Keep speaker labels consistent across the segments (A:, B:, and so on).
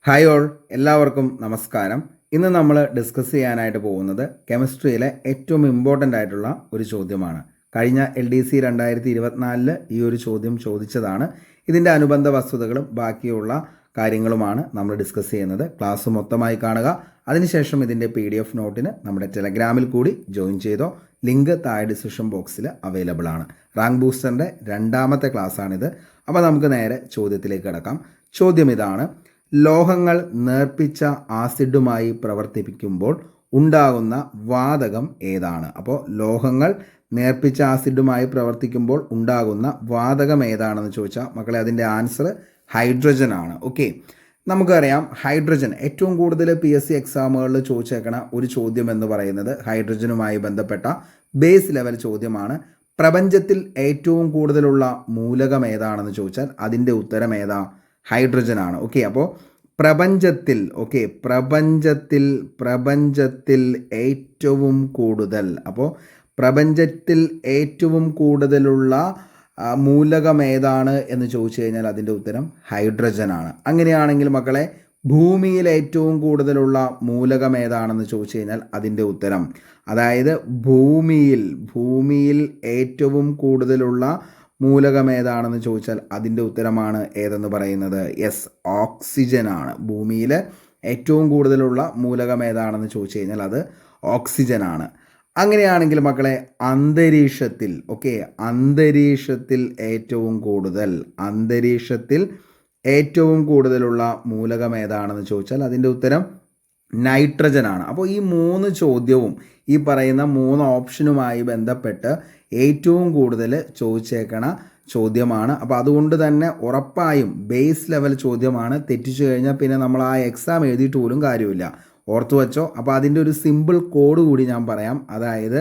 A: Hi all, എല്ലാവർക്കും നമസ്കാരം. ഇന്ന് നമ്മൾ ഡിസ്കസ് ചെയ്യാനായിട്ട് പോകുന്നത് കെമിസ്ട്രിയിലെ ഏറ്റവും ഇമ്പോർട്ടൻ്റ് ആയിട്ടുള്ള ഒരു ചോദ്യമാണ്. കഴിഞ്ഞ LDC 2024 ഈ ഒരു ചോദ്യം ചോദിച്ചതാണ്. ഇതിൻ്റെ അനുബന്ധ വസ്തുതകളും ബാക്കിയുള്ള കാര്യങ്ങളുമാണ് നമ്മൾ ഡിസ്കസ് ചെയ്യുന്നത്. ക്ലാസ് മൊത്തമായി കാണുക. അതിനുശേഷം ഇതിൻ്റെ PDF നോട്ടിന് നമ്മുടെ ടെലഗ്രാമിൽ കൂടി ജോയിൻ ചെയ്തോ. ലിങ്ക് താഴെ ഡിസ്ക്രിപ്ഷൻ ബോക്സിൽ അവൈലബിൾ ആണ്. റാങ്ക് ബൂസ്റ്ററിൻ്റെ രണ്ടാമത്തെ ക്ലാസ്സാണിത്. അപ്പോൾ നമുക്ക് നേരെ ചോദ്യത്തിലേക്ക് കിടക്കാം. ചോദ്യം ഇതാണ്: ലോഹങ്ങൾ നേർപ്പിച്ച ആസിഡുമായി പ്രവർത്തിപ്പിക്കുമ്പോൾ ഉണ്ടാകുന്ന വാതകം ഏതാണ്? അപ്പോൾ ലോഹങ്ങൾ നേർപ്പിച്ച ആസിഡുമായി പ്രവർത്തിക്കുമ്പോൾ ഉണ്ടാകുന്ന വാതകം ഏതാണെന്ന് ചോദിച്ചാൽ മക്കളെ അതിൻ്റെ ആൻസർ ഹൈഡ്രജൻ ആണ്. ഓക്കെ, നമുക്കറിയാം ഹൈഡ്രജൻ ഏറ്റവും കൂടുതൽ PSC എക്സാമുകളിൽ ചോദിച്ചേക്കണ ഒരു ചോദ്യം എന്ന് പറയുന്നത് ഹൈഡ്രജനുമായി ബന്ധപ്പെട്ട ബേസ് ലെവൽ ചോദ്യമാണ്. പ്രപഞ്ചത്തിൽ ഏറ്റവും കൂടുതലുള്ള മൂലകം ഏതാണെന്ന് ചോദിച്ചാൽ അതിൻ്റെ ഉത്തരം ഏതാ? ഹൈഡ്രജൻ ആണ്. ഓക്കെ, അപ്പോൾ പ്രപഞ്ചത്തിൽ ഏറ്റവും കൂടുതൽ, അപ്പോൾ പ്രപഞ്ചത്തിൽ ഏറ്റവും കൂടുതലുള്ള മൂലകം ഏതാണ് എന്ന് ചോദിച്ചു കഴിഞ്ഞാൽ അതിൻ്റെ ഉത്തരം ഹൈഡ്രജൻ ആണ്. അങ്ങനെയാണെങ്കിൽ മക്കളെ ഭൂമിയിൽ ഏറ്റവും കൂടുതലുള്ള മൂലകം ഏതാണെന്ന് ചോദിച്ചു കഴിഞ്ഞാൽ അതിൻ്റെ ഉത്തരം, അതായത് ഭൂമിയിൽ ഏറ്റവും കൂടുതലുള്ള മൂലകം ഏതാണെന്ന് ചോദിച്ചാൽ അതിൻ്റെ ഉത്തരമാണ് ഏതെന്ന് പറയുന്നത് യെസ്, ഓക്സിജൻ ആണ്. ഭൂമിയിൽ ഏറ്റവും കൂടുതലുള്ള മൂലകം ഏതാണെന്ന് ചോദിച്ചു കഴിഞ്ഞാൽ അത് ഓക്സിജൻ ആണ്. അങ്ങനെയാണെങ്കിൽ മക്കളെ അന്തരീക്ഷത്തിൽ ഏറ്റവും കൂടുതലുള്ള മൂലകം ഏതാണെന്ന് ചോദിച്ചാൽ അതിൻ്റെ ഉത്തരം നൈട്രജൻ ആണ്. അപ്പോൾ ഈ മൂന്ന് ചോദ്യവും ഈ പറയുന്ന മൂന്ന് ഓപ്ഷനുമായി ബന്ധപ്പെട്ട് ഏറ്റവും കൂടുതൽ ചോദിച്ചേക്കണ ചോദ്യമാണ്. അപ്പോൾ അതുകൊണ്ട് തന്നെ ഉറപ്പായും ബേസ് ലെവൽ ചോദ്യമാണ്. തെറ്റിച്ചു കഴിഞ്ഞാൽ പിന്നെ നമ്മൾ ആ എക്സാം എഴുതിയിട്ട് പോലും കാര്യമില്ല, ഓർത്തു വച്ചോ. അപ്പോൾ അതിൻ്റെ ഒരു സിമ്പിൾ കോഡ് കൂടി ഞാൻ പറയാം, അതായത്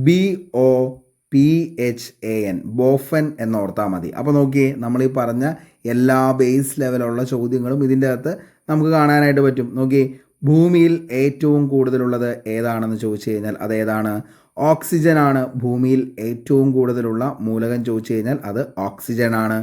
A: BOPHAN, ബോഫൻ എന്നോർത്താൽ മതി. അപ്പോൾ നോക്കിയേ, നമ്മൾ ഈ പറഞ്ഞ എല്ലാ ബേസ് ലെവലുള്ള ചോദ്യങ്ങളും ഇതിൻ്റെ അകത്ത് നമുക്ക് കാണാനായിട്ട് പറ്റും. നോക്കിയേ, ഭൂമിയിൽ ഏറ്റവും കൂടുതലുള്ളത് ഏതാണെന്ന് ചോദിച്ചു കഴിഞ്ഞാൽ അതേതാണ്? ഓക്സിജൻ ആണ്. ഭൂമിയിൽ ഏറ്റവും കൂടുതലുള്ള മൂലകം ചോദിച്ചു കഴിഞ്ഞാൽ അത് ഓക്സിജൻ ആണ്.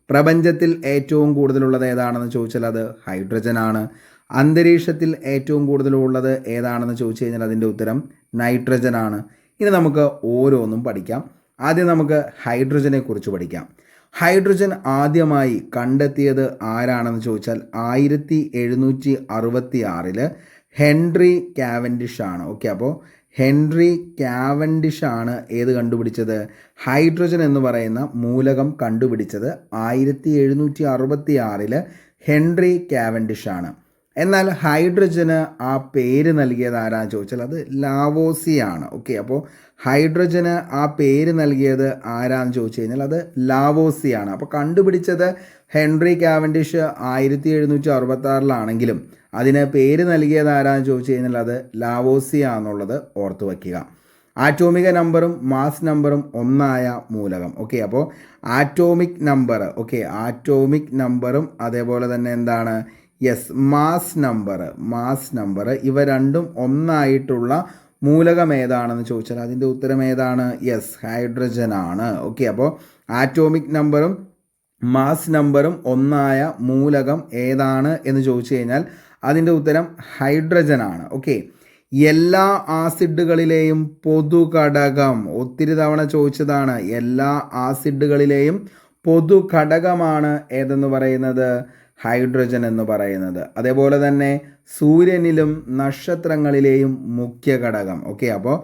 A: പ്രപഞ്ചത്തിൽ ഏറ്റവും കൂടുതലുള്ളത് ഏതാണെന്ന് ചോദിച്ചാൽ അത് ഹൈഡ്രജൻ ആണ്. അന്തരീക്ഷത്തിൽ ഏറ്റവും കൂടുതലുള്ളത് ഏതാണെന്ന് ചോദിച്ചു കഴിഞ്ഞാൽ അതിൻ്റെ ഉത്തരം നൈട്രജൻ ആണ്. ഇനി നമുക്ക് ഓരോന്നും പഠിക്കാം. ആദ്യം നമുക്ക് ഹൈഡ്രജനെ കുറിച്ച് പഠിക്കാം. ഹൈഡ്രജൻ ആദ്യമായി കണ്ടെത്തിയത് ആരാണെന്ന് ചോദിച്ചാൽ 1766 ഹെൻറി കാവൻഡിഷ് ആണ്. ഓക്കെ, അപ്പോൾ ഹെൻറി കാവൻഡിഷ് ആണ് ഏത് കണ്ടുപിടിച്ചത്? ഹൈഡ്രജൻ എന്ന് പറയുന്ന മൂലകം കണ്ടുപിടിച്ചത് 1766 ഹെൻറി കാവൻഡിഷ് ആണ്. എന്നാൽ ഹൈഡ്രജന് ആ പേര് നൽകിയത് ആരാന്ന് ചോദിച്ചാൽ അത് ലാവോസിയാണ്. ഓക്കെ, അപ്പോൾ ഹൈഡ്രജന് ആ പേര് നൽകിയത് ആരാന്ന് ചോദിച്ചു കഴിഞ്ഞാൽ അത് ലാവോസിയാണ്. അപ്പോൾ കണ്ടുപിടിച്ചത് ഹെൻറി കാവൻഡിഷ് 1766 അതിന് പേര് നൽകിയത് ആരാന്ന് ചോദിച്ചു കഴിഞ്ഞാൽ അത് ലാവോസിയാന്നുള്ളത് ഓർത്തു വയ്ക്കുക. ആറ്റോമിക നമ്പറും മാസ് നമ്പറും ഒന്നായ മൂലകം. ഓക്കെ, അപ്പോൾ ആറ്റോമിക് നമ്പറും അതേപോലെ തന്നെ എന്താണ് യെസ് മാസ് നമ്പർ ഇവ രണ്ടും ഒന്നായിട്ടുള്ള മൂലകം ഏതാണെന്ന് ചോദിച്ചാൽ അതിൻ്റെ ഉത്തരം ഏതാണ്? യെസ്, ഹൈഡ്രജൻ ആണ്. ഓക്കെ, അപ്പോൾ ആറ്റോമിക് നമ്പറും മാസ് നമ്പറും ഒന്നായ മൂലകം ഏതാണ് എന്ന് ചോദിച്ചു കഴിഞ്ഞാൽ അതിൻ്റെ ഉത്തരം ഹൈഡ്രജൻ ആണ്. ഓക്കെ, എല്ലാ ആസിഡുകളിലെയും പൊതുഘടകം, ഒത്തിരി തവണ ചോദിച്ചതാണ്. എല്ലാ ആസിഡുകളിലെയും പൊതുഘടകമാണ് ഏതെന്ന് പറയുന്നത്? ഹൈഡ്രജൻ എന്ന് പറയുന്നത്. അതേപോലെ തന്നെ സൂര്യനിലും നക്ഷത്രങ്ങളിലെയും മുഖ്യ ഘടകം. ഓക്കെ, അപ്പോൾ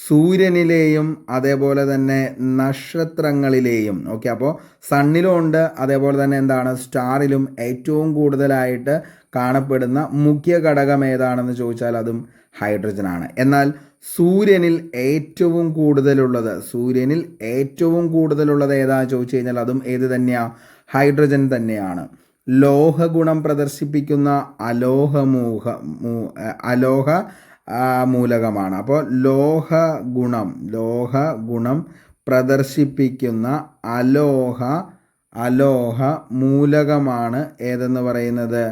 A: സൂര്യനിലെയും അതേപോലെ തന്നെ നക്ഷത്രങ്ങളിലെയും, ഓക്കെ, അപ്പോൾ സണ്ണിലും ഉണ്ട്, അതേപോലെ തന്നെ എന്താണ് സ്റ്റാറിലും ഏറ്റവും കൂടുതലായിട്ട് കാണപ്പെടുന്ന മുഖ്യ ഘടകം ഏതാണെന്ന് ചോദിച്ചാൽ അതും ഹൈഡ്രജൻ ആണ്. എന്നാൽ സൂര്യനിൽ ഏറ്റവും കൂടുതലുള്ളത് ഏതാണെന്ന് ചോദിച്ചു കഴിഞ്ഞാൽ അതും ഏത് തന്നെയാണ്? ഹൈഡ്രജൻ തന്നെയാണ്. ലോഹഗുണം പ്രദർശിപ്പിക്കുന്ന അലോഹ മൂലകമാണ്. അപ്പോൾ ലോഹഗുണം പ്രദർശിപ്പിക്കുന്ന അലോഹ മൂലകമാണ് ഏതെന്ന് പറയുന്നത്?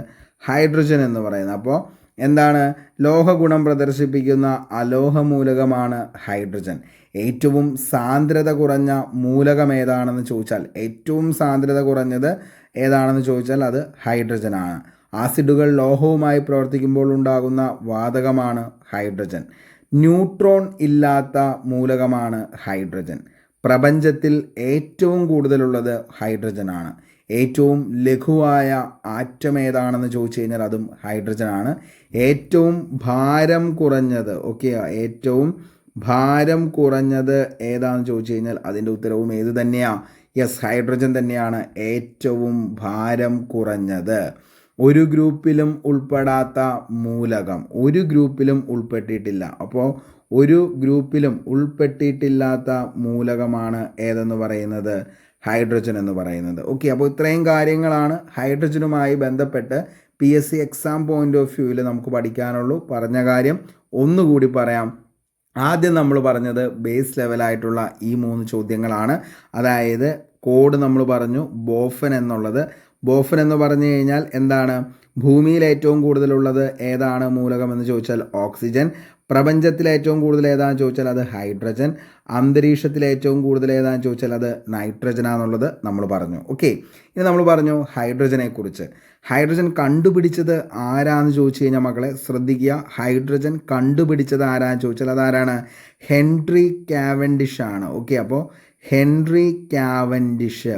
A: ഹൈഡ്രജൻ എന്ന് പറയുന്നത്. അപ്പോൾ എന്താണ്? ലോഹഗുണം പ്രദർശിപ്പിക്കുന്ന അലോഹ മൂലകമാണ് ഹൈഡ്രജൻ. ഏറ്റവും സാന്ദ്രത കുറഞ്ഞ മൂലകം ഏതാണെന്ന് ചോദിച്ചാൽ ഏറ്റവും സാന്ദ്രത കുറഞ്ഞത് ഏതാണെന്ന് ചോദിച്ചാൽ അത് ഹൈഡ്രജനാണ്. ആസിഡുകൾ ലോഹവുമായി പ്രവർത്തിക്കുമ്പോൾ ഉണ്ടാകുന്ന വാതകമാണ് ഹൈഡ്രജൻ. ന്യൂട്രോൺ ഇല്ലാത്ത മൂലകമാണ് ഹൈഡ്രജൻ. പ്രപഞ്ചത്തിൽ ഏറ്റവും കൂടുതലുള്ളത് ഹൈഡ്രജനാണ്. ഏറ്റവും ലഘുവായ ആറ്റം ഏതാണെന്ന് ചോദിച്ചു കഴിഞ്ഞാൽ അതും ഹൈഡ്രജനാണ്. ഏറ്റവും ഭാരം കുറഞ്ഞത് ഏറ്റവും ഭാരം കുറഞ്ഞത് ഏതാണെന്ന് ചോദിച്ചു കഴിഞ്ഞാൽ അതിൻ്റെ ഉത്തരവും ഏത് തന്നെയാണ്? യെസ്, ഹൈഡ്രജൻ തന്നെയാണ് ഏറ്റവും ഭാരം കുറഞ്ഞത്. ഒരു ഗ്രൂപ്പിലും ഉൾപ്പെടാത്ത മൂലകം ഒരു ഗ്രൂപ്പിലും ഉൾപ്പെട്ടിട്ടില്ല. അപ്പോൾ ഒരു ഗ്രൂപ്പിലും ഉൾപ്പെട്ടിട്ടില്ലാത്ത മൂലകമാണ് ഏതെന്ന് പറയുന്നത്? ഹൈഡ്രജൻ എന്ന് പറയുന്നത്. അപ്പോൾ ഇത്രയും കാര്യങ്ങളാണ് ഹൈഡ്രജനുമായി ബന്ധപ്പെട്ട് PSC എക്സാം പോയിന്റ് ഓഫ് വ്യൂവിൽ നമുക്ക് പഠിക്കാനുള്ളൂ. പറഞ്ഞ കാര്യം ഒന്നുകൂടി പറയാം. ആദ്യം നമ്മൾ പറഞ്ഞത് ബേസ് ലെവലായിട്ടുള്ള ഈ 3 ചോദ്യങ്ങളാണ്. അതായത് കോഡ് നമ്മൾ പറഞ്ഞു ബോഫൻ എന്നുള്ളത്. ബോഫൻ എന്ന് പറഞ്ഞു കഴിഞ്ഞാൽ എന്താണ്? ഭൂമിയിൽ ഏറ്റവും കൂടുതലുള്ളത് ഏതാണ് മൂലകം എന്ന് ചോദിച്ചാൽ ഓക്സിജൻ. പ്രപഞ്ചത്തിൽ ഏറ്റവും കൂടുതൽ ഏതാണെന്ന് ചോദിച്ചാൽ അത് ഹൈഡ്രജൻ. അന്തരീക്ഷത്തിൽ ഏറ്റവും കൂടുതൽ ഏതാണെന്ന് ചോദിച്ചാൽ അത് നൈട്രജനാണെന്നുള്ളത് നമ്മൾ പറഞ്ഞു. ഇനി നമ്മൾ പറഞ്ഞു ഹൈഡ്രജനെ കുറിച്ച്. ഹൈഡ്രജൻ കണ്ടുപിടിച്ചത് ആരാന്ന് ചോദിച്ചു കഴിഞ്ഞാൽ മക്കളെ ശ്രദ്ധിക്കുക. ഹൈഡ്രജൻ കണ്ടുപിടിച്ചത് ആരാന്ന് ചോദിച്ചാൽ അതാരാണ്? ഹെൻറി കാവൻഡിഷ് ആണ്. അപ്പോൾ ഹെൻറി കാവൻഡിഷ്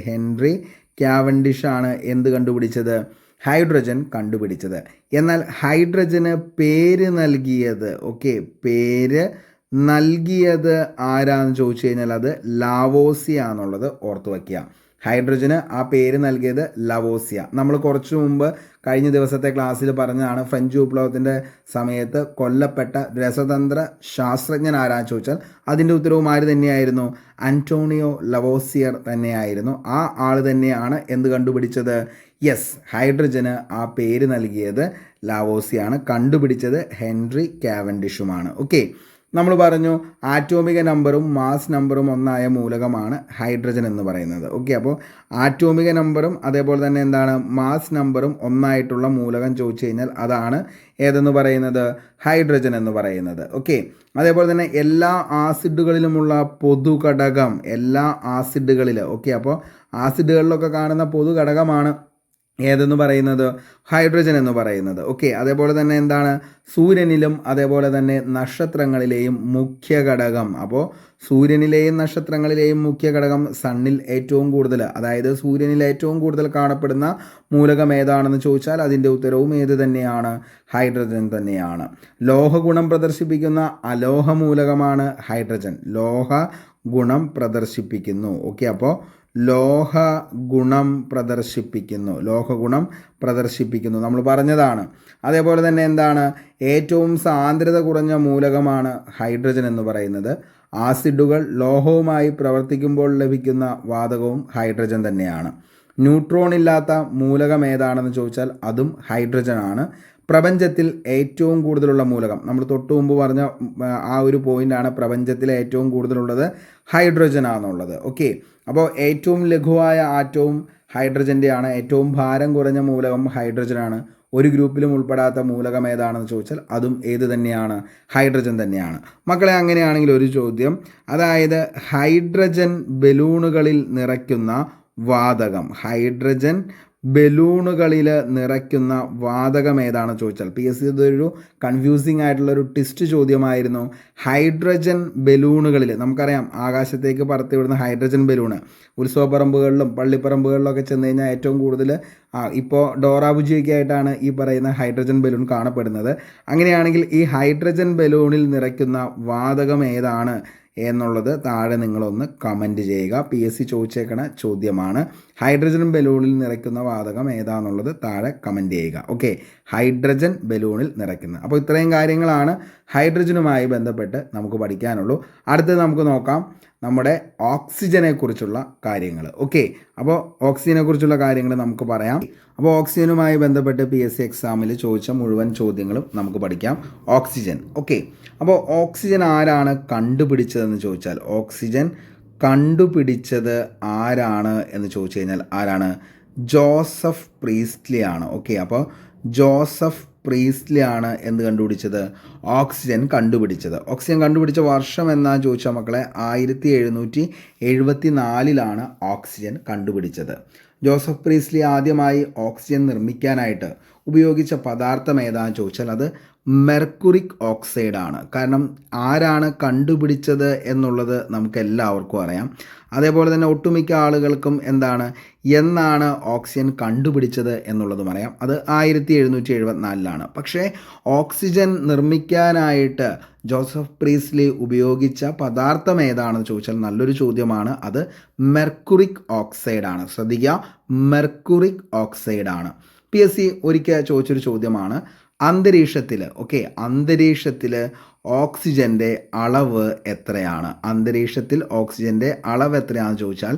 A: ഹെൻറി കാവൻഡിഷ് ആണ് എന്ത് കണ്ടുപിടിച്ചത്? ഹൈഡ്രജൻ കണ്ടുപിടിച്ചത്. എന്നാൽ ഹൈഡ്രജന് പേര് നൽകിയത് പേര് നൽകിയത് ആരാന്ന് ചോദിച്ചു കഴിഞ്ഞാൽ അത് ലാവോസിയ എന്നുള്ളത് ഓർത്ത് വയ്ക്കുക. ഹൈഡ്രജന് ആ പേര് നൽകിയത് ലവോസിയ. നമ്മൾ കുറച്ചു മുമ്പ് കഴിഞ്ഞ ദിവസത്തെ ക്ലാസ്സിൽ പറഞ്ഞതാണ് ഫ്രഞ്ച് വിപ്ലവത്തിൻ്റെ സമയത്ത് കൊല്ലപ്പെട്ട രസതന്ത്ര ശാസ്ത്രജ്ഞൻ ആരാന്ന് ചോദിച്ചാൽ അതിൻ്റെ ഉത്തരവും ആര് തന്നെയായിരുന്നു? അന്റോണിയോ ലവോസിയർ തന്നെയായിരുന്നു. ആ ആൾ തന്നെയാണ് എന്ത് കണ്ടുപിടിച്ചത്? യെസ്, ഹൈഡ്രജന് ആ പേര് നൽകിയത് ലാവോസിയാണ്. കണ്ടുപിടിച്ചത് ഹെൻറി കാവൻഡിഷുമാണ്. നമ്മൾ പറഞ്ഞു ആറ്റോമിക നമ്പറും മാസ് നമ്പറും ഒന്നായ മൂലകമാണ് ഹൈഡ്രജൻ എന്ന് പറയുന്നത്. അപ്പോൾ ആറ്റോമിക നമ്പറും അതേപോലെ തന്നെ എന്താണ് മാസ് നമ്പറും ഒന്നായിട്ടുള്ള മൂലകം ചോദിച്ചു കഴിഞ്ഞാൽ അതാണ് ഏതെന്ന് പറയുന്നത്? ഹൈഡ്രജൻ എന്ന് പറയുന്നത്. അതേപോലെ തന്നെ എല്ലാ ആസിഡുകളിലുമുള്ള പൊതുഘടകം എല്ലാ ആസിഡുകളിൽ അപ്പോൾ ആസിഡുകളിലൊക്കെ കാണുന്ന പൊതുഘടകമാണ് ഏതെന്ന് പറയുന്നത്? ഹൈഡ്രജൻ എന്ന് പറയുന്നത്. അതേപോലെ തന്നെ എന്താണ്? സൂര്യനിലും അതേപോലെ തന്നെ നക്ഷത്രങ്ങളിലെയും മുഖ്യ ഘടകം. അപ്പോൾ സൂര്യനിലെയും നക്ഷത്രങ്ങളിലെയും മുഖ്യ ഘടകം സണ്ണിൽ ഏറ്റവും കൂടുതൽ, അതായത് സൂര്യനിൽ ഏറ്റവും കൂടുതൽ കാണപ്പെടുന്ന മൂലകം ഏതാണെന്ന് ചോദിച്ചാൽ അതിൻ്റെ ഉത്തരവും ഏത് തന്നെയാണ്? ഹൈഡ്രജൻ തന്നെയാണ്. ലോഹ ഗുണം പ്രദർശിപ്പിക്കുന്ന അലോഹ മൂലകമാണ് ഹൈഡ്രജൻ. ലോഹ ഗുണം പ്രദർശിപ്പിക്കുന്നു. അപ്പോൾ ലോഹ ഗുണം പ്രദർശിപ്പിക്കുന്നു നമ്മൾ പറഞ്ഞതാണ്. അതേപോലെ തന്നെ എന്താണ്? ഏറ്റവും സാന്ദ്രത കുറഞ്ഞ മൂലകമാണ് ഹൈഡ്രജൻ എന്ന് പറയുന്നത്. ആസിഡുകൾ ലോഹവുമായി പ്രവർത്തിക്കുമ്പോൾ ലഭിക്കുന്ന വാതകവും ഹൈഡ്രജൻ തന്നെയാണ്. ന്യൂട്രോൺ ഇല്ലാത്ത മൂലകം ഏതാണെന്ന് ചോദിച്ചാൽ അതും ഹൈഡ്രജനാണ്. പ്രപഞ്ചത്തിൽ ഏറ്റവും കൂടുതലുള്ള മൂലകം നമ്മൾ തൊട്ടു മുമ്പ് പറഞ്ഞ ആ ഒരു പോയിൻ്റാണ്. പ്രപഞ്ചത്തിലെ ഏറ്റവും കൂടുതലുള്ളത് ഹൈഡ്രജനാണെന്നുള്ളത്. അപ്പോൾ ഏറ്റവും ലഘുവായ ആറ്റവും ഹൈഡ്രജൻ്റെയാണ്. ഏറ്റവും ഭാരം കുറഞ്ഞ മൂലകം ഹൈഡ്രജനാണ്. ഒരു ഗ്രൂപ്പിലും ഉൾപ്പെടാത്ത മൂലകം ഏതാണെന്ന് ചോദിച്ചാൽ അതും ഏത് തന്നെയാണ്? ഹൈഡ്രജൻ തന്നെയാണ്. മക്കളെ, അങ്ങനെയാണെങ്കിൽ ഒരു ചോദ്യം, അതായത് ഹൈഡ്രജൻ ബലൂണുകളിൽ നിറയ്ക്കുന്ന വാതകം, ഹൈഡ്രജൻ ബലൂണുകളിൽ നിറയ്ക്കുന്ന വാതകം ഏതാണെന്ന് ചോദിച്ചാൽ PSC ഇതൊരു കൺഫ്യൂസിങ് ആയിട്ടുള്ളൊരു ടെസ്റ്റ് ചോദ്യമായിരുന്നു. ഹൈഡ്രജൻ ബലൂണുകളിൽ നമുക്കറിയാം ആകാശത്തേക്ക് പറത്തിവിടുന്ന ഹൈഡ്രജൻ ബലൂണ് ഉത്സവപ്പറമ്പുകളിലും പള്ളിപ്പറമ്പുകളിലൊക്കെ ചെന്ന് കഴിഞ്ഞാൽ ഏറ്റവും കൂടുതൽ ഇപ്പോൾ ഡോറാബുജിയൊക്കെ ആയിട്ടാണ് ഈ പറയുന്ന ഹൈഡ്രജൻ ബലൂൺ കാണപ്പെടുന്നത്. അങ്ങനെയാണെങ്കിൽ ഈ ഹൈഡ്രജൻ ബലൂണിൽ നിറയ്ക്കുന്ന വാതകം ഏതാണ് എന്നുള്ളത് താഴെ നിങ്ങളൊന്ന് കമൻറ്റ് ചെയ്യുക. PSC ചോദിച്ചേക്കണ ചോദ്യമാണ്. ഹൈഡ്രജൻ ബലൂണിൽ നിറയ്ക്കുന്ന വാതകം ഏതാണെന്നുള്ളത് താഴെ കമൻറ്റ് ചെയ്യുക. ഹൈഡ്രജൻ ബലൂണിൽ നിറയ്ക്കുന്നത്. അപ്പോൾ ഇത്രയും കാര്യങ്ങളാണ് ഹൈഡ്രജനുമായി ബന്ധപ്പെട്ട് നമുക്ക് പഠിക്കാനുള്ളൂ. അടുത്തത് നമുക്ക് നോക്കാം നമ്മുടെ ഓക്സിജനെ കുറിച്ചുള്ള കാര്യങ്ങൾ. അപ്പോൾ ഓക്സിജനെ കുറിച്ചുള്ള കാര്യങ്ങൾ നമുക്ക് പറയാം. അപ്പോൾ ഓക്സിജനുമായി ബന്ധപ്പെട്ട് PSC എക്സാമിൽ ചോദിച്ച മുഴുവൻ ചോദ്യങ്ങളും നമുക്ക് പഠിക്കാം. ഓക്സിജൻ. അപ്പോൾ ഓക്സിജൻ ആരാണ് കണ്ടുപിടിച്ചതെന്ന് ചോദിച്ചാൽ ഓക്സിജൻ കണ്ടുപിടിച്ചത് ആരാണ് എന്ന് ചോദിച്ചു കഴിഞ്ഞാൽ ആരാണ്? ജോസഫ് പ്രീസ്റ്റ്ലി ആണ്. അപ്പോൾ ജോസഫ് പ്രീസ്റ്റ്ലി ആണ് എന്ത് കണ്ടുപിടിച്ചത്? ഓക്സിജൻ കണ്ടുപിടിച്ചത്. ഓക്സിജൻ കണ്ടുപിടിച്ച വർഷം എന്നാണ് ചോദിച്ചാൽ മക്കളെ 1774 ഓക്സിജൻ കണ്ടുപിടിച്ചത്. ജോസഫ് പ്രീസ്ലി ആദ്യമായി ഓക്സിജൻ നിർമ്മിക്കാനായിട്ട് ഉപയോഗിച്ച പദാർത്ഥം ഏതാണെന്ന് ചോദിച്ചാൽ അത് മെർക്കുറിക് ഓക്സൈഡ് ആണ്. കാരണം ആരാണ് കണ്ടുപിടിച്ചത് എന്നുള്ളത് നമുക്ക് എല്ലാവർക്കും അറിയാം. അതേപോലെ തന്നെ ഒട്ടുമിക്ക ആളുകൾക്കും എന്നാണ് ഓക്സിജൻ കണ്ടുപിടിച്ചത് എന്നുള്ളതും അറിയാം. അത് 1774 പക്ഷേ ഓക്സിജൻ നിർമ്മിക്കാനായിട്ട് ജോസഫ് പ്രീസ്ലി ഉപയോഗിച്ച പദാർത്ഥം ഏതാണെന്ന് ചോദിച്ചാൽ നല്ലൊരു ചോദ്യമാണ്. അത് മെർക്കുറിക് ഓക്സൈഡ് ആണ്. ശ്രദ്ധിക്കുക, മെർക്കുറിക് ഓക്സൈഡ് ആണ്. PSC ഒരിക്കൽ ചോദിച്ചൊരു ചോദ്യമാണ്. അന്തരീക്ഷത്തിൽ ഓക്സിജൻ്റെ അളവ് എത്രയാണ്? അന്തരീക്ഷത്തിൽ ഓക്സിജൻ്റെ അളവ് എത്രയാണെന്ന് ചോദിച്ചാൽ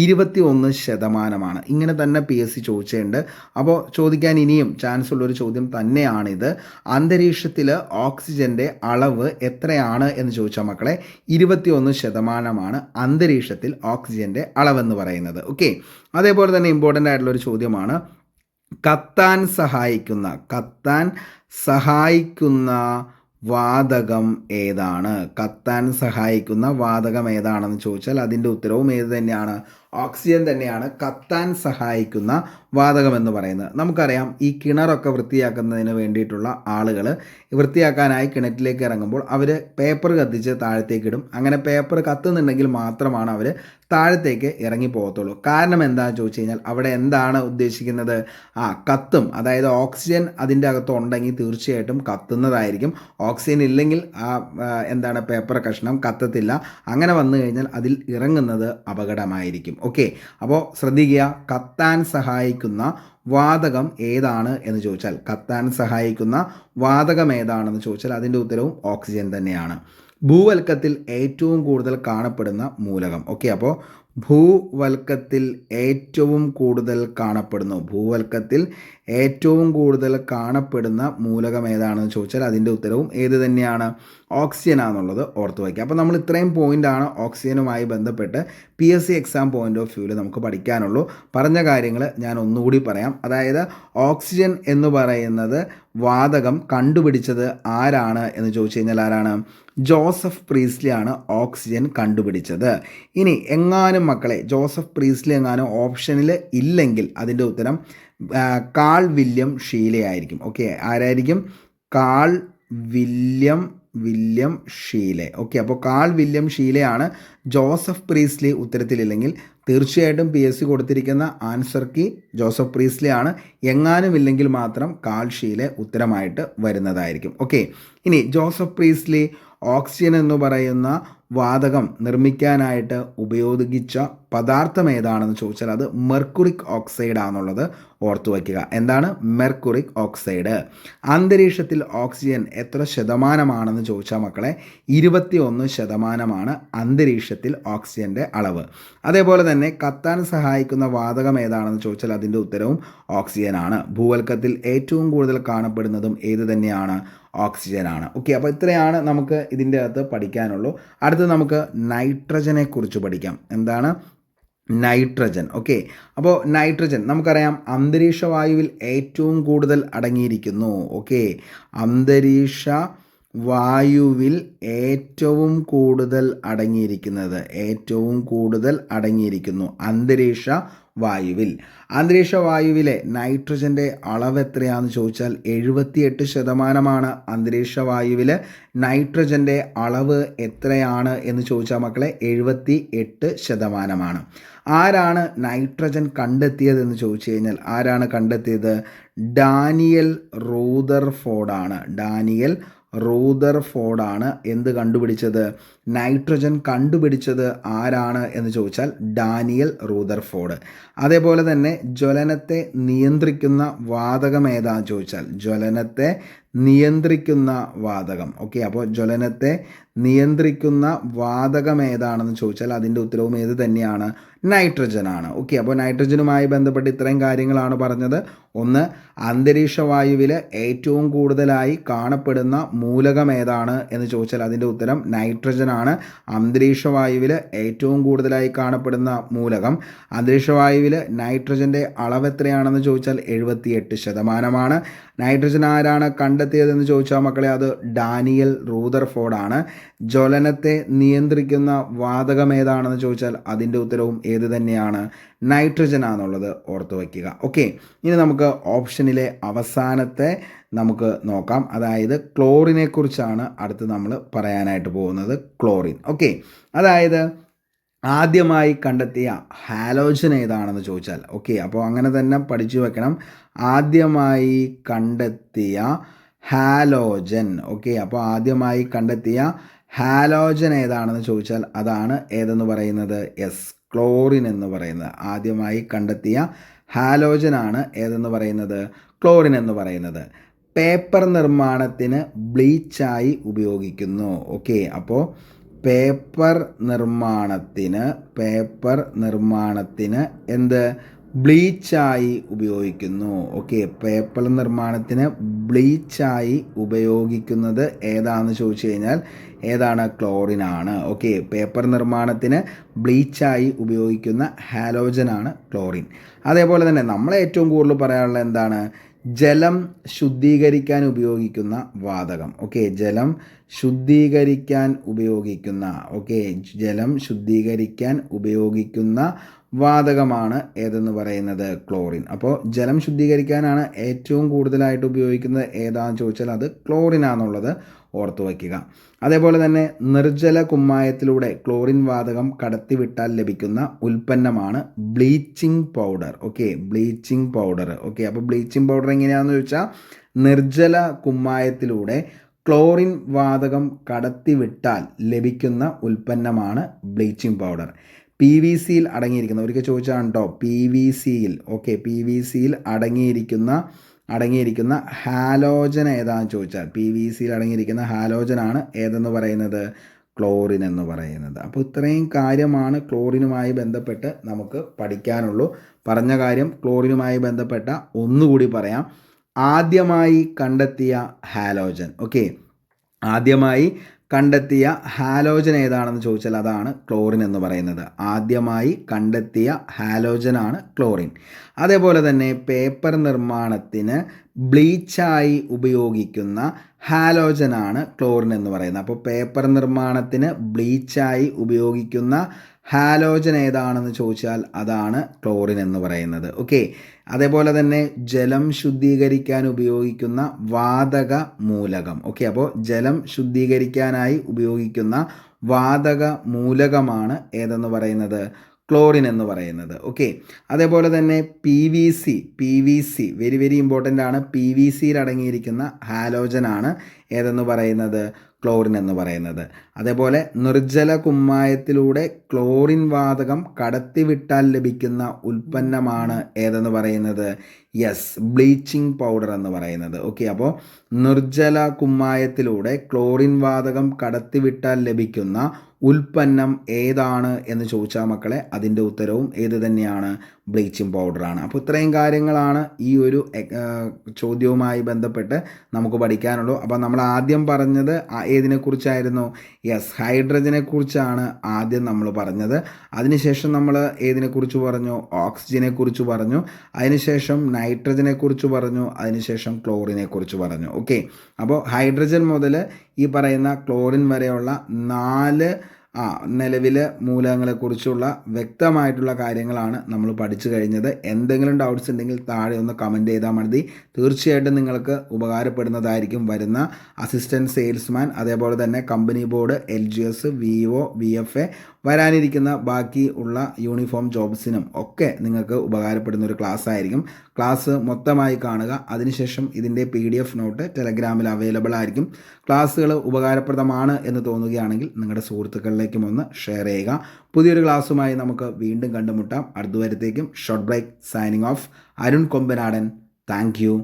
A: 21%. ഇങ്ങനെ തന്നെ PSC ചോദിച്ചിട്ടുണ്ട്. അപ്പോൾ ചോദിക്കാൻ ഇനിയും ചാൻസ് ഉള്ളൊരു ചോദ്യം തന്നെയാണിത്. അന്തരീക്ഷത്തിൽ ഓക്സിജൻ്റെ അളവ് എത്രയാണ് എന്ന് ചോദിച്ചാൽ മക്കളെ 21% അന്തരീക്ഷത്തിൽ ഓക്സിജൻ്റെ അളവെന്ന് പറയുന്നത്. ഓക്കെ, അതേപോലെ തന്നെ ഇമ്പോർട്ടൻ്റ് ആയിട്ടുള്ളൊരു ചോദ്യമാണ്. കത്താൻ സഹായിക്കുന്ന വാതകം ഏതാണ്? കത്താൻ സഹായിക്കുന്ന വാതകം ഏതാണെന്ന് ചോദിച്ചാൽ അതിൻ്റെ ഉത്തരവും ഏത് തന്നെയാണ്? ഓക്സിജൻ തന്നെയാണ് കത്താൻ സഹായിക്കുന്ന വാതകം എന്ന് പറയുന്നത്. നമുക്കറിയാം, ഈ കിണറൊക്കെ വൃത്തിയാക്കുന്നതിന് വേണ്ടിയിട്ടുള്ള ആളുകൾ വൃത്തിയാക്കാനായി കിണറ്റിലേക്ക് ഇറങ്ങുമ്പോൾ അവർ പേപ്പർ കത്തിച്ച് താഴത്തേക്കിടും. അങ്ങനെ പേപ്പർ കത്തുന്നുണ്ടെങ്കിൽ മാത്രമാണ് അവർ താഴത്തേക്ക് ഇറങ്ങി പോകത്തുള്ളൂ. കാരണം എന്താണെന്ന് ചോദിച്ചു കഴിഞ്ഞാൽ അവിടെ എന്താണ് ഉദ്ദേശിക്കുന്നത്? കത്തും. അതായത് ഓക്സിജൻ അതിൻ്റെ അകത്ത് ഉണ്ടെങ്കിൽ തീർച്ചയായിട്ടും കത്തുന്നതായിരിക്കും. ഓക്സിജൻ ഇല്ലെങ്കിൽ പേപ്പർ കഷ്ണം കത്തത്തില്ല. അങ്ങനെ വന്നു കഴിഞ്ഞാൽ അതിൽ ഇറങ്ങുന്നത് അപകടമായിരിക്കും. ഓക്കെ, അപ്പോൾ ശ്രദ്ധിക്കുക, കത്താൻ സഹായിക്കുന്ന വാതകം ഏതാണ് എന്ന് ചോദിച്ചാൽ അതിൻ്റെ ഉത്തരവും ഓക്സിജൻ തന്നെയാണ്. ഭൂവൽക്കത്തിൽ ഏറ്റവും കൂടുതൽ കാണപ്പെടുന്ന മൂലകം. ഓക്കെ, അപ്പോൾ ഭൂവൽക്കത്തിൽ ഏറ്റവും കൂടുതൽ കാണപ്പെടുന്ന മൂലകം ഏതാണെന്ന് ചോദിച്ചാൽ അതിൻ്റെ ഉത്തരവും ഏത് തന്നെയാണ്? ഓക്സിജൻ ആണെന്നുള്ളത് ഓർത്ത് വയ്ക്കുക. അപ്പോൾ നമ്മൾ ഇത്രയും പോയിൻ്റാണ് ഓക്സിജനുമായി ബന്ധപ്പെട്ട് PSC എക്സാം പോയിൻ്റ് ഓഫ് വ്യൂവിൽ നമുക്ക് പഠിക്കാനുള്ളൂ. പറഞ്ഞ കാര്യങ്ങൾ ഞാൻ ഒന്നുകൂടി പറയാം. അതായത് ഓക്സിജൻ എന്ന് പറയുന്നത് വാതകം കണ്ടുപിടിച്ചത് ആരാണ് എന്ന് ചോദിച്ചു കഴിഞ്ഞാൽ ആരാണ്? ജോസഫ് പ്രീസ്ലി ആണ് ഓക്സിജൻ കണ്ടുപിടിച്ചത്. ഇനി എങ്ങാനും മക്കളെ ജോസഫ് പ്രീസ്ലി എങ്ങാനും ഓപ്ഷനിൽ ഇല്ലെങ്കിൽ അതിൻ്റെ ഉത്തരം കാൾ വില്യം ഷീലെ ആയിരിക്കും. ഓക്കെ, ആരായിരിക്കും? Carl William Scheele. ഓക്കെ, അപ്പോൾ കാൾ വില്യം ഷീലെയാണ് ജോസഫ് പ്രീസ്ലി ഉത്തരത്തിലില്ലെങ്കിൽ തീർച്ചയായിട്ടും PSC കൊടുത്തിരിക്കുന്ന ആൻസർ കീ ജോസഫ് പ്രീസ്ലി ആണ്. എങ്ങാനും ഇല്ലെങ്കിൽ മാത്രം കാൾ ഷീലെ ഉത്തരമായിട്ട് വരുന്നതായിരിക്കും. ഓക്കെ, ഇനി ജോസഫ് പ്രീസ്ലി ഓക്സിജൻ എന്ന് പറയുന്ന വാതകം നിർമ്മിക്കാനായിട്ട് ഉപയോഗിച്ച പദാർത്ഥം ഏതാണെന്ന് ചോദിച്ചാൽ അത് മെർക്കുറിക് ഓക്സൈഡ് ആണെന്നുള്ളത് ഓർത്തു വയ്ക്കുക. എന്താണ് മെർക്കുറിക് ഓക്സൈഡ്? അന്തരീക്ഷത്തിൽ ഓക്സിജൻ എത്ര ശതമാനമാണെന്ന് ചോദിച്ചാൽ മക്കളെ 21% അന്തരീക്ഷത്തിൽ ഓക്സിജൻ്റെ അളവ്. അതേപോലെ തന്നെ കത്താൻ സഹായിക്കുന്ന വാതകം ഏതാണെന്ന് ചോദിച്ചാൽ അതിൻ്റെ ഉത്തരവും ഓക്സിജനാണ്. ഭൂവൽക്കത്തിൽ ഏറ്റവും കൂടുതൽ കാണപ്പെടുന്നതും ഏത് തന്നെയാണ്? ഓക്സിജനാണ്. ഓക്കെ, അപ്പോൾ ഇത്രയാണ് നമുക്ക് ഇതിൻ്റെ അകത്ത് പഠിക്കാനുള്ളൂ. അടുത്ത് നമുക്ക് നൈട്രജനെ കുറിച്ച് പഠിക്കാം. എന്താണ് നൈട്രജൻ? ഓക്കെ, അപ്പോൾ നൈട്രജൻ നമുക്കറിയാം അന്തരീക്ഷ വായുവിൽ ഏറ്റവും കൂടുതൽ അടങ്ങിയിരിക്കുന്നു. ഓക്കെ, അന്തരീക്ഷ വായുവിൽ ഏറ്റവും കൂടുതൽ അടങ്ങിയിരിക്കുന്നു അന്തരീക്ഷ വായുവിലെ നൈട്രജൻ്റെ അളവ് എത്രയാണെന്ന് ചോദിച്ചാൽ 78%. അന്തരീക്ഷ വായുവിൽ നൈട്രജൻ്റെ അളവ് എത്രയാണ് എന്ന് ചോദിച്ചാൽ മക്കളെ 78%. ആരാണ് നൈട്രജൻ കണ്ടെത്തിയതെന്ന് ചോദിച്ചു കഴിഞ്ഞാൽ ആരാണ് കണ്ടെത്തിയത്? ഡാനിയൽ റൂദർഫോർഡാണ് എന്ത് കണ്ടുപിടിച്ചത്? നൈട്രജൻ കണ്ടുപിടിച്ചത് ആരാണ് എന്ന് ചോദിച്ചാൽ ഡാനിയൽ റൂദർഫോർഡ്. അതേപോലെ തന്നെ ജ്വലനത്തെ നിയന്ത്രിക്കുന്ന വാതകം ഏതാണെന്ന് ചോദിച്ചാൽ ജ്വലനത്തെ നിയന്ത്രിക്കുന്ന വാതകം. ഓക്കെ, അപ്പോൾ ജ്വലനത്തെ നിയന്ത്രിക്കുന്ന വാതകം ഏതാണെന്ന് ചോദിച്ചാൽ അതിൻ്റെ ഉത്തരവും ഏത് തന്നെയാണ്? നൈട്രജൻ ആണ്. ഓക്കെ, അപ്പോൾ നൈട്രജനുമായി ബന്ധപ്പെട്ട് ഇത്രയും കാര്യങ്ങളാണ് പറഞ്ഞത്. ഒന്ന്, അന്തരീക്ഷ വായുവിൽ ഏറ്റവും കൂടുതലായി കാണപ്പെടുന്ന മൂലകം ഏതാണ് എന്ന് ചോദിച്ചാൽ അതിൻ്റെ ഉത്തരം നൈട്രജൻ ആണ്. അന്തരീക്ഷ വായുവിൽ ഏറ്റവും കൂടുതലായി കാണപ്പെടുന്ന മൂലകം. അന്തരീക്ഷ വായുവിൽ നൈട്രജൻ്റെ അളവ് എത്രയാണെന്ന് ചോദിച്ചാൽ 78%. നൈട്രജൻ ആരാണ് കണ്ടെത്തിയതെന്ന് ചോദിച്ചാൽ മക്കളെ അത് ഡാനിയൽ റൂദർഫോർഡാണ്. ജ്വലനത്തെ നിയന്ത്രിക്കുന്ന വാതകം ഏതാണെന്ന് ചോദിച്ചാൽ അതിൻ്റെ ഉത്തരവും ഏത് തന്നെയാണ്? നൈട്രജൻ ആണെന്നുള്ളത് ഓർത്തു വയ്ക്കുക. ഓക്കെ, ഇനി നമുക്ക് ഓപ്ഷനിലെ അവസാനത്തെ നമുക്ക് നോക്കാം. അതായത് ക്ലോറിനെ കുറിച്ചാണ് അടുത്ത് നമ്മൾ പറയാനായിട്ട് പോകുന്നത്. ക്ലോറിൻ. ഓക്കെ, അതായത് ആദ്യമായി കണ്ടെത്തിയ ഹാലോജൻ ഏതാണെന്ന് ചോദിച്ചാൽ, ഓക്കെ, അപ്പോൾ അങ്ങനെ തന്നെ പഠിച്ചു വെക്കണം. ആദ്യമായി കണ്ടെത്തിയ ഹാലോജൻ. ഓക്കെ, അപ്പോൾ ആദ്യമായി കണ്ടെത്തിയ ഹാലോജൻ ഏതാണെന്ന് ചോദിച്ചാൽ അതാണ് ഏതെന്ന് പറയുന്നത്? യെസ്, ക്ലോറിൻ എന്ന് പറയുന്നത്. ആദ്യമായി കണ്ടെത്തിയ ഹാലോജനാണ് ഏതെന്ന് പറയുന്നത്? ക്ലോറിൻ എന്ന് പറയുന്നത്. പേപ്പർ നിർമ്മാണത്തിന് ബ്ലീച്ചായി ഉപയോഗിക്കുന്നു. ഓക്കെ, അപ്പോൾ പേപ്പർ നിർമ്മാണത്തിന് എന്ത്? ബ്ലീച്ചായി ഉപയോഗിക്കുന്നു. ഓക്കെ, പേപ്പർ നിർമ്മാണത്തിന് ബ്ലീച്ചായി ഉപയോഗിക്കുന്നത് ഏതാണെന്ന് ചോദിച്ചു കഴിഞ്ഞാൽ ഏതാണ്? ക്ലോറിനാണ്. ഓക്കെ, പേപ്പർ നിർമ്മാണത്തിന് ബ്ലീച്ചായി ഉപയോഗിക്കുന്ന ഹാലോജനാണ് ക്ലോറിൻ. അതേപോലെ തന്നെ നമ്മളെ ഏറ്റവും കൂടുതൽ പറയാനുള്ളത് എന്താണ്? ജലം ശുദ്ധീകരിക്കാൻ ഉപയോഗിക്കുന്ന വാതകം. ഓക്കെ, ജലം ശുദ്ധീകരിക്കാൻ ഉപയോഗിക്കുന്ന വാതകമാണ് ഏതെന്ന് പറയുന്നത്? ക്ലോറിൻ. അപ്പോൾ ജലം ശുദ്ധീകരിക്കാനാണ് ഏറ്റവും കൂടുതലായിട്ട് ഉപയോഗിക്കുന്നത് ഏതാണെന്ന് ചോദിച്ചാൽ അത് ക്ലോറിനാണെന്നുള്ളത് ഓർത്തു വയ്ക്കുക. അതേപോലെ തന്നെ നിർജ്ജല കുമ്മായത്തിലൂടെ ക്ലോറിൻ വാതകം കടത്തിവിട്ടാൽ ലഭിക്കുന്ന ഉൽപ്പന്നമാണ് bleaching powder. Okay, bleaching powder. Okay, അപ്പോൾ ബ്ലീച്ചിങ് പൗഡർ എങ്ങനെയാണെന്ന് ചോദിച്ചാൽ നിർജ്ജല കുമ്മായത്തിലൂടെ ക്ലോറിൻ വാതകം കടത്തിവിട്ടാൽ ലഭിക്കുന്ന ഉൽപ്പന്നമാണ് ബ്ലീച്ചിങ് പൗഡർ. പി വി സിയിൽ അടങ്ങിയിരിക്കുന്ന, ഒരിക്കൽ ചോദിച്ചാണ് കേട്ടോ, പി വി സിയിൽ അടങ്ങിയിരിക്കുന്ന ഹാലോജൻ ഏതാണെന്ന് ചോദിച്ചാൽ പി വി സിയിൽ അടങ്ങിയിരിക്കുന്ന ഹാലോജനാണ് ഏതെന്ന് പറയുന്നത്? ക്ലോറിൻ എന്ന് പറയുന്നത്. അപ്പോൾ ഇത്രയും കാര്യമാണ് ക്ലോറിനുമായി ബന്ധപ്പെട്ട് നമുക്ക് പഠിക്കാനുള്ളൂ. പറഞ്ഞ കാര്യം ക്ലോറിനുമായി ബന്ധപ്പെട്ട ഒന്നുകൂടി പറയാം. ആദ്യമായി കണ്ടെത്തിയ ഹാലോജൻ. ഓക്കെ, ആദ്യമായി കണ്ടെത്തിയ ഹാലോജൻ ഏതാണെന്ന് ചോദിച്ചാൽ അതാണ് ക്ലോറിൻ എന്ന് പറയുന്നത്. ആദ്യമായി കണ്ടെത്തിയ ഹാലോജനാണ് ക്ലോറിൻ. അതേപോലെ തന്നെ പേപ്പർ നിർമ്മാണത്തിന് ബ്ലീച്ചായി ഉപയോഗിക്കുന്ന ഹാലോജനാണ് ക്ലോറിൻ എന്ന് പറയുന്നത്. അപ്പോൾ പേപ്പർ നിർമ്മാണത്തിന് ബ്ലീച്ചായി ഉപയോഗിക്കുന്ന ഹാലോജൻ ഏതാണെന്ന് ചോദിച്ചാൽ അതാണ് ക്ലോറിൻ എന്ന് പറയുന്നത്. ഓക്കെ, അതേപോലെ തന്നെ ജലം ശുദ്ധീകരിക്കാൻ ഉപയോഗിക്കുന്ന വാതക മൂലകം. ഓക്കെ, അപ്പോൾ ജലം ശുദ്ധീകരിക്കാനായി ഉപയോഗിക്കുന്ന വാതക മൂലകമാണ് ഏതെന്ന് പറയുന്നത്? ക്ലോറിൻ എന്ന് പറയുന്നത്. ഓക്കെ, അതേപോലെ തന്നെ P V C very very important ആണ്. പി വി സിയിൽ അടങ്ങിയിരിക്കുന്ന ഹാലോജനാണ് ഏതെന്ന് പറയുന്നത്? ക്ലോറിൻ എന്ന് പറയുന്നത്. അതേപോലെ നിർജ്ജല കുമ്മായത്തിലൂടെ ക്ലോറിൻ വാതകം കടത്തിവിട്ടാൽ ലഭിക്കുന്ന ഉൽപ്പന്നമാണ് ഏതെന്ന് പറയുന്നത്? യെസ്, ബ്ലീച്ചിങ് പൗഡർ എന്ന് പറയുന്നത്. ഓക്കെ, അപ്പോൾ നിർജ്ജല കുമ്മായത്തിലൂടെ ക്ലോറിൻ വാതകം കടത്തിവിട്ടാൽ ലഭിക്കുന്ന ഉൽപ്പന്നം ഏതാണ് എന്ന് ചോദിച്ചാൽ മക്കളെ അതിൻ്റെ ഉത്തരവും ഏത് തന്നെയാണ്? ബ്ലീച്ചിങ് പൗഡറാണ്. അപ്പോൾ ഇത്രയും കാര്യങ്ങളാണ് ഈ ഒരു ചോദ്യവുമായി ബന്ധപ്പെട്ട് നമുക്ക് പഠിക്കാനുള്ളൂ. അപ്പോൾ നമ്മൾ ആദ്യം പറഞ്ഞത് ഏതിനെക്കുറിച്ചായിരുന്നു? യെസ്, ഹൈഡ്രജനെ കുറിച്ചാണ് ആദ്യം നമ്മൾ പറഞ്ഞത്. അതിനുശേഷം നമ്മൾ ഏതിനെക്കുറിച്ച് പറഞ്ഞു? ഓക്സിജനെ കുറിച്ച് പറഞ്ഞു. അതിനുശേഷം നൈട്രജനെ കുറിച്ച് പറഞ്ഞു. അതിനുശേഷം ക്ലോറിനെ കുറിച്ച് പറഞ്ഞു. ഓക്കെ, അപ്പോൾ ഹൈഡ്രജൻ മുതൽ ഈ പറയുന്ന ക്ലോറിൻ വരെയുള്ള 4 നിലവിലെ മൂലകങ്ങളെക്കുറിച്ചുള്ള വ്യക്തമായിട്ടുള്ള കാര്യങ്ങളാണ് നമ്മൾ പഠിച്ചു കഴിഞ്ഞത്. എന്തെങ്കിലും ഡൗട്ട്സ് ഉണ്ടെങ്കിൽ താഴെ ഒന്ന് കമൻറ്റ് ചെയ്താൽ മതി. തീർച്ചയായിട്ടും നിങ്ങൾക്ക് ഉപകാരപ്പെടുന്നതായിരിക്കും. വരുന്ന അസിസ്റ്റൻറ്റ് സെയിൽസ്മാൻ, അതേപോലെ തന്നെ company board, LGS, VO, VFA, വരാനിരിക്കുന്ന ബാക്കി ഉള്ള യൂണിഫോം ജോബ്സിനും ഒക്കെ നിങ്ങൾക്ക് ഉപകാരപ്പെടുന്ന ഒരു ക്ലാസ് ആയിരിക്കും. ക്ലാസ് മൊത്തമായി കാണുക. അതിനുശേഷം ഇതിൻ്റെ PDF നോട്ട് ടെലഗ്രാമിൽ അവൈലബിൾ ആയിരിക്കും. ക്ലാസ്സുകൾ ഉപകാരപ്രദമാണ് എന്ന് തോന്നുകയാണെങ്കിൽ നിങ്ങളുടെ സുഹൃത്തുക്കളിലേക്കും ഒന്ന് ഷെയർ ചെയ്യുക. പുതിയൊരു ക്ലാസ്സുമായി നമുക്ക് വീണ്ടും കണ്ടുമുട്ടാം. അടുത്തവരത്തേക്കും short break. Signing off. Arun Kombanadan. Thank U.